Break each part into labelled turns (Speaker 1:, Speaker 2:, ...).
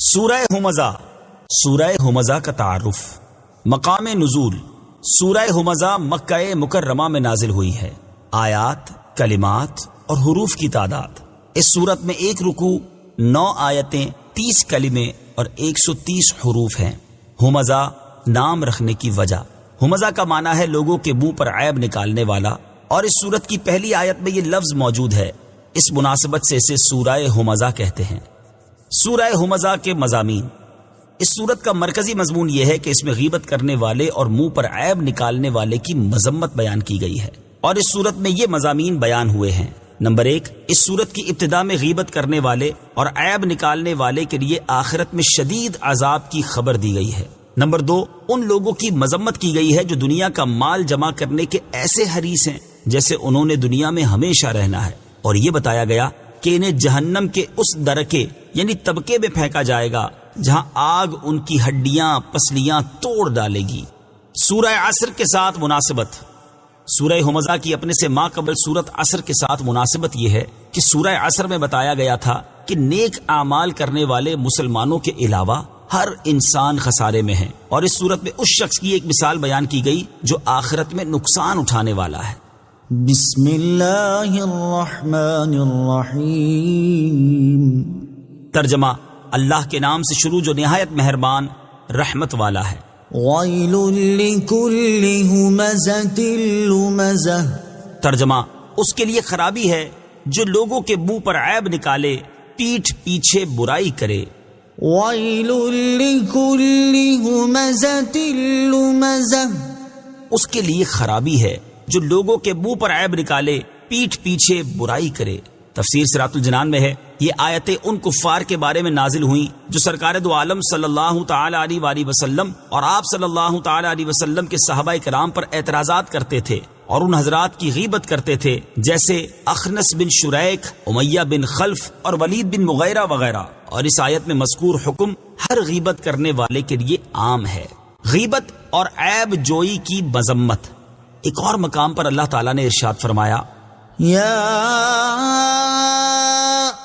Speaker 1: سورہ ہمزہ، سورہ ہمزہ کا تعارف۔ مقام نزول، سورہ ہمزہ مکہ مکرمہ میں نازل ہوئی ہے۔ آیات، کلمات اور حروف کی تعداد، اس سورت میں 1 رکوع، 9 آیتیں، 30 کلمے اور 130 حروف ہیں۔ ہمزہ نام رکھنے کی وجہ، ہمزہ کا معنی ہے لوگوں کے منہ پر عیب نکالنے والا، اور اس سورت کی پہلی آیت میں یہ لفظ موجود ہے۔ اس مناسبت سے اسے سورہ ہمزہ کہتے ہیں۔ سورہ ہمزہ کے مضامین، اس سورت کا مرکزی مضمون یہ ہے کہ اس میں غیبت کرنے والے اور منہ پر عیب نکالنے والے کی مذمت بیان کی گئی ہے، اور اس سورت میں یہ مضامین بیان ہوئے ہیں۔ نمبر 1، اس سورت کی ابتدا میں غیبت کرنے والے اور عیب نکالنے والے کے لیے آخرت میں شدید عذاب کی خبر دی گئی ہے۔ نمبر 2، ان لوگوں کی مذمت کی گئی ہے جو دنیا کا مال جمع کرنے کے ایسے حریص ہیں جیسے انہوں نے دنیا میں ہمیشہ رہنا ہے، اور یہ بتایا گیا کہ انہیں جہنم کے اس درکے یعنی طبقے میں پھینکا جائے گا جہاں آگ ان کی ہڈیاں پسلیاں توڑ ڈالے گی۔ سورہ عصر کے ساتھ مناسبت، سورہ ہمزہ کی اپنے سے ماں قبل سورت عصر کے ساتھ مناسبت یہ ہے کہ سورہ عصر میں بتایا گیا تھا کہ نیک اعمال کرنے والے مسلمانوں کے علاوہ ہر انسان خسارے میں ہے، اور اس سورت میں اس شخص کی ایک مثال بیان کی گئی جو آخرت میں نقصان اٹھانے والا ہے۔
Speaker 2: بسم اللہ الرحمن الرحیم۔
Speaker 1: ترجمہ، اللہ کے نام سے شروع جو نہایت مہربان رحمت والا ہے۔
Speaker 2: ویل لکل ہمزۃ لمزہ۔
Speaker 1: ترجمہ، اس کے لیے خرابی ہے جو لوگوں کے منہ پر عیب نکالے، پیٹھ پیچھے برائی کرے۔
Speaker 2: ویل لکل ہمزۃ لمزہ۔
Speaker 1: اس کے لیے خرابی ہے جو لوگوں کے منہ پر عیب نکالے، پیٹھ پیچھے برائی کرے۔ تفسیر صراط الجنان میں ہے، یہ آیتیں ان کفار کے بارے میں نازل ہوئیں جو سرکار دو عالم صلی اللہ تعالی علیہ وآلہ وسلم اور آپ صلی اللہ تعالی علیہ وسلم کے صحابہ کرام پر اعتراضات کرتے تھے اور ان حضرات کی غیبت کرتے تھے، جیسے اخنس بن شریک، امیہ بن خلف اور ولید بن مغیرہ وغیرہ۔ اور اس آیت میں مذکور حکم ہر غیبت کرنے والے کے لیے عام ہے۔ غیبت اور عیب جوئی کی مذمت۔ ایک اور مقام پر اللہ تعالیٰ نے ارشاد فرمایا،
Speaker 2: یا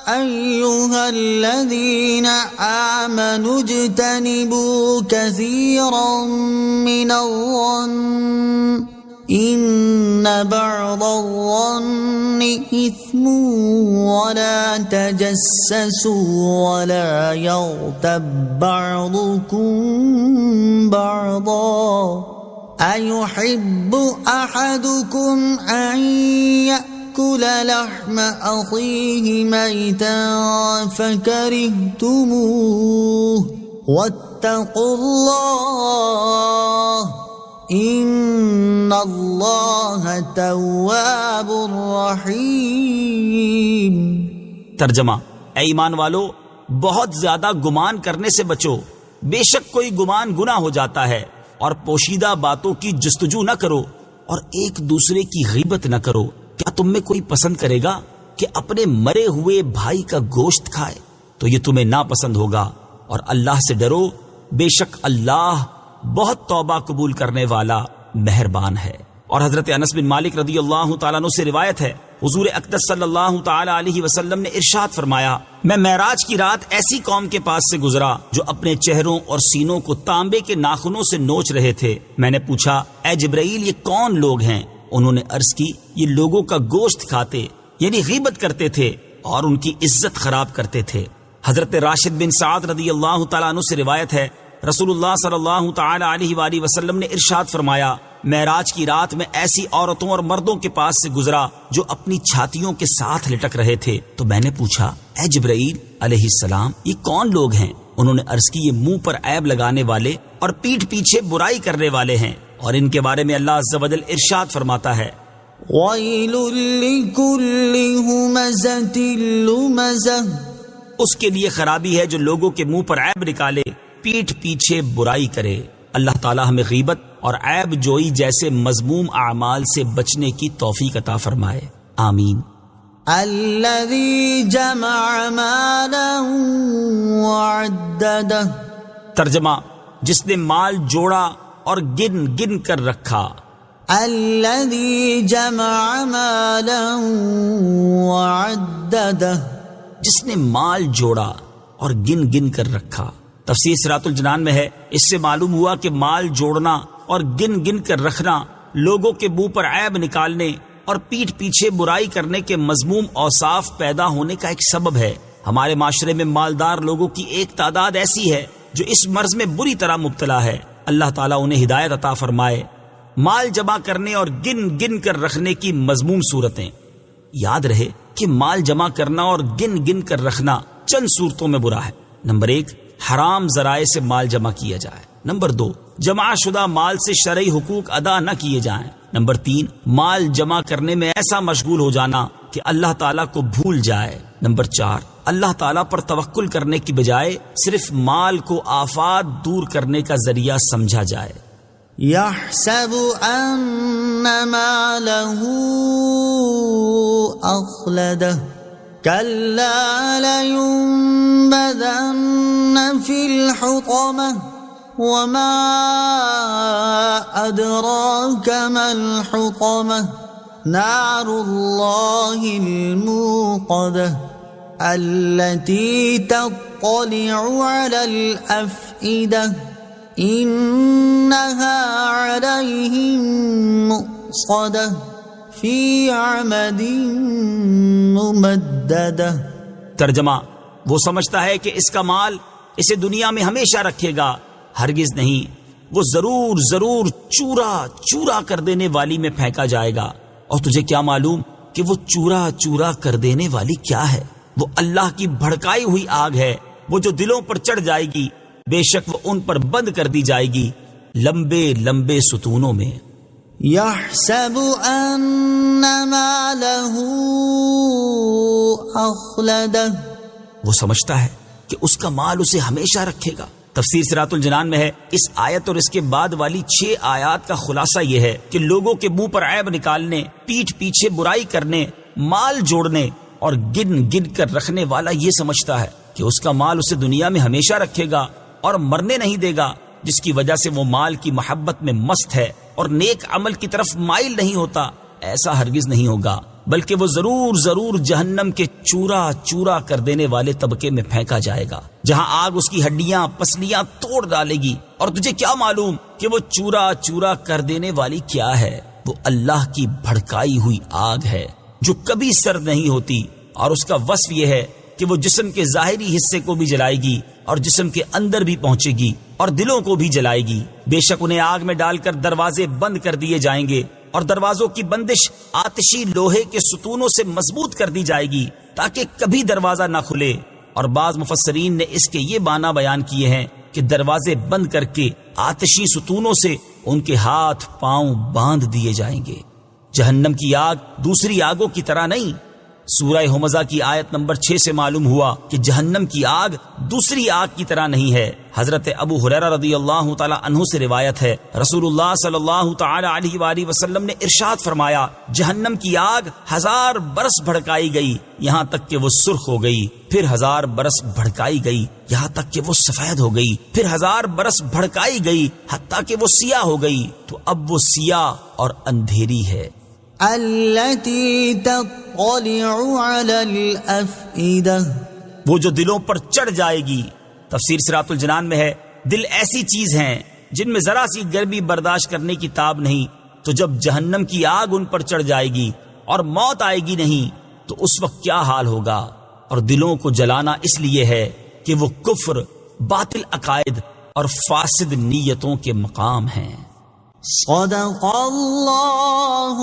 Speaker 2: ایہا الذین آمنوا اجتنبوا کثیرا من الظن ان بعض الظن اثم ولا تجسسوا ولا یغتب بعضکم بعضا أيحب أحدكم أن يأكل لحم أخيه ميتا فكرهتموه واتقوا الله إن الله تواب رحيم۔
Speaker 1: ترجمہ، اے ایمان والو، بہت زیادہ گمان کرنے سے بچو، بے شک کوئی گمان گناہ ہو جاتا ہے، اور پوشیدہ باتوں کی جستجو نہ کرو اور ایک دوسرے کی غیبت نہ کرو۔ کیا تم میں کوئی پسند کرے گا کہ اپنے مرے ہوئے بھائی کا گوشت کھائے؟ تو یہ تمہیں ناپسند ہوگا، اور اللہ سے ڈرو، بے شک اللہ بہت توبہ قبول کرنے والا مہربان ہے۔ اور حضرت انس بن مالک رضی اللہ تعالیٰ عنہ سے روایت ہے، حضور اقدس صلی اللہ تعالی علیہ وسلم نے ارشاد فرمایا، میں معراج کی رات ایسی قوم کے پاس سے گزرا جو اپنے چہروں اور سینوں کو تانبے کے ناخنوں سے نوچ رہے تھے۔ میں نے پوچھا، اے جبرائیل، یہ کون لوگ ہیں؟ انہوں نے عرض کی، یہ لوگوں کا گوشت کھاتے یعنی غیبت کرتے تھے اور ان کی عزت خراب کرتے تھے۔ حضرت راشد بن سعد رضی اللہ تعالیٰ عنہ سے روایت ہے، رسول اللہ صلی اللہ تعالی علیہ وآلہ وسلم نے ارشاد فرمایا، معراج کی رات میں ایسی عورتوں اور مردوں کے پاس سے گزرا جو اپنی چھاتیوں کے ساتھ لٹک رہے تھے، تو میں نے پوچھا، اے جبرائیل علیہ السلام، یہ کون لوگ ہیں؟ انہوں نے عرض کی، یہ منہ پر عیب لگانے والے اور پیٹھ پیچھے برائی کرنے والے ہیں، اور ان کے بارے میں اللہ عز و جل ارشاد فرماتا ہے،
Speaker 2: ویل لکل ہمزۃ لمزہ۔
Speaker 1: اس کے لیے خرابی ہے جو لوگوں کے منہ پر عیب نکالے، پیٹھ پیچھے برائی کرے۔ اللہ تعالیٰ ہمیں غیبت اور عیب جوئی جیسے مذموم اعمال سے بچنے کی توفیق عطا فرمائے، آمین۔
Speaker 2: الذی جمع مالا وعددہ۔
Speaker 1: ترجمہ، جس نے مال جوڑا اور گن گن کر رکھا۔
Speaker 2: الذی جمع مالا وعددہ۔
Speaker 1: جس نے مال جوڑا اور گن گن کر رکھا۔ تفسیر صراط الجنان میں ہے، اس سے معلوم ہوا کہ مال جوڑنا اور گن گن کر رکھنا لوگوں کے منہ پر عیب نکالنے اور پیٹھ پیچھے برائی کرنے کے مذموم اوصاف پیدا ہونے کا ایک سبب ہے۔ ہمارے معاشرے میں مالدار لوگوں کی ایک تعداد ایسی ہے جو اس مرض میں بری طرح مبتلا ہے۔ اللہ تعالیٰ انہیں ہدایت عطا فرمائے۔ مال جمع کرنے اور گن گن کر رکھنے کی مذموم صورتیں۔ یاد رہے کہ مال جمع کرنا اور گن گن کر رکھنا چند صورتوں میں برا ہے۔ نمبر 1، حرام ذرائع سے مال جمع کیا جائے۔ نمبر 2، جمع شدہ مال سے شرعی حقوق ادا نہ کیے جائیں۔ نمبر 3، مال جمع کرنے میں ایسا مشغول ہو جانا کہ اللہ تعالیٰ کو بھول جائے۔ نمبر 4، اللہ تعالیٰ پر توکل کرنے کی بجائے صرف مال کو آفات دور کرنے کا ذریعہ سمجھا جائے۔
Speaker 2: يحسب أن ماله أخلده كلا لينبذن في الحطمة وما أدراك ما الحطمة نار الله الموقدة التي تطلع على الأفئدة إنها عليهم مؤصدة في عمد ممددة۔
Speaker 1: ترجمہ، وہ سمجھتا ہے کہ اس کا مال اسے دنیا میں ہمیشہ رکھے گا، ہرگز نہیں، وہ ضرور ضرور چورا چورا کر دینے والی میں پھینکا جائے گا۔ اور تجھے کیا معلوم کہ وہ چورا چورا کر دینے والی کیا ہے؟ وہ اللہ کی بھڑکائی ہوئی آگ ہے، وہ جو دلوں پر چڑھ جائے گی، بے شک وہ ان پر بند کر دی جائے گی لمبے لمبے ستونوں میں۔
Speaker 2: يحسب أن ماله أخلده،
Speaker 1: وہ سمجھتا ہے کہ اس کا مال اسے ہمیشہ رکھے گا۔ تفسیر صراط الجنان میں ہے، اس آیت اور اس کے بعد والی 6 آیات کا خلاصہ یہ ہے کہ لوگوں کے منہ پر عیب نکالنے، پیٹھ پیچھے برائی کرنے، مال جوڑنے اور گن گن کر رکھنے والا یہ سمجھتا ہے کہ اس کا مال اسے دنیا میں ہمیشہ رکھے گا اور مرنے نہیں دے گا، جس کی وجہ سے وہ مال کی محبت میں مست ہے اور نیک عمل کی طرف مائل نہیں ہوتا۔ ایسا ہرگز نہیں ہوگا، بلکہ وہ ضرور ضرور جہنم کے چورا چورا کر دینے والے طبقے میں پھینکا جائے گا، جہاں آگ اس کی ہڈیاں پسلیاں توڑ ڈالے گی۔ اور تجھے کیا معلوم کہ وہ چورا چورا کر دینے والی کیا ہے؟ وہ اللہ کی بھڑکائی ہوئی آگ ہے جو کبھی سرد نہیں ہوتی، اور اس کا وصف یہ ہے کہ وہ جسم کے ظاہری حصے کو بھی جلائے گی اور جسم کے اندر بھی پہنچے گی اور دلوں کو بھی جلائے گی۔ بے شک انہیں آگ میں ڈال کر دروازے بند کر دیے جائیں گے، اور دروازوں کی بندش آتشی لوہے کے ستونوں سے مضبوط کر دی جائے گی تاکہ کبھی دروازہ نہ کھلے۔ اور بعض مفسرین نے اس کے یہ معنی بیان کیے ہیں کہ دروازے بند کر کے آتشی ستونوں سے ان کے ہاتھ پاؤں باندھ دیے جائیں گے۔ جہنم کی آگ دوسری آگوں کی طرح نہیں۔ سورہ ہمزہ کی آیت نمبر 6 سے معلوم ہوا کہ جہنم کی آگ دوسری آگ کی طرح نہیں ہے۔ حضرت ابو ہریرہ رضی اللہ تعالی عنہ سے روایت ہے، رسول اللہ صلی اللہ تعالی علیہ وآلہ وسلم نے ارشاد فرمایا، جہنم کی آگ 1000 برس بھڑکائی گئی یہاں تک کہ وہ سرخ ہو گئی، پھر 1000 برس بھڑکائی گئی یہاں تک کہ وہ سفید ہو گئی، پھر 1000 برس بھڑکائی گئی حتیٰ کہ وہ سیاہ ہو گئی، تو اب وہ سیاہ اور اندھیری ہے۔
Speaker 2: التي تطلع على الأفئدة،
Speaker 1: وہ جو دلوں پر چڑھ جائے گی۔ تفسیر صراط الجنان میں ہے، دل ایسی چیز ہیں جن میں ذرا سی گرمی برداشت کرنے کی تاب نہیں، تو جب جہنم کی آگ ان پر چڑھ جائے گی اور موت آئے گی نہیں تو اس وقت کیا حال ہوگا۔ اور دلوں کو جلانا اس لیے ہے کہ وہ کفر، باطل عقائد اور فاسد نیتوں کے مقام ہیں۔
Speaker 2: صدق اللہ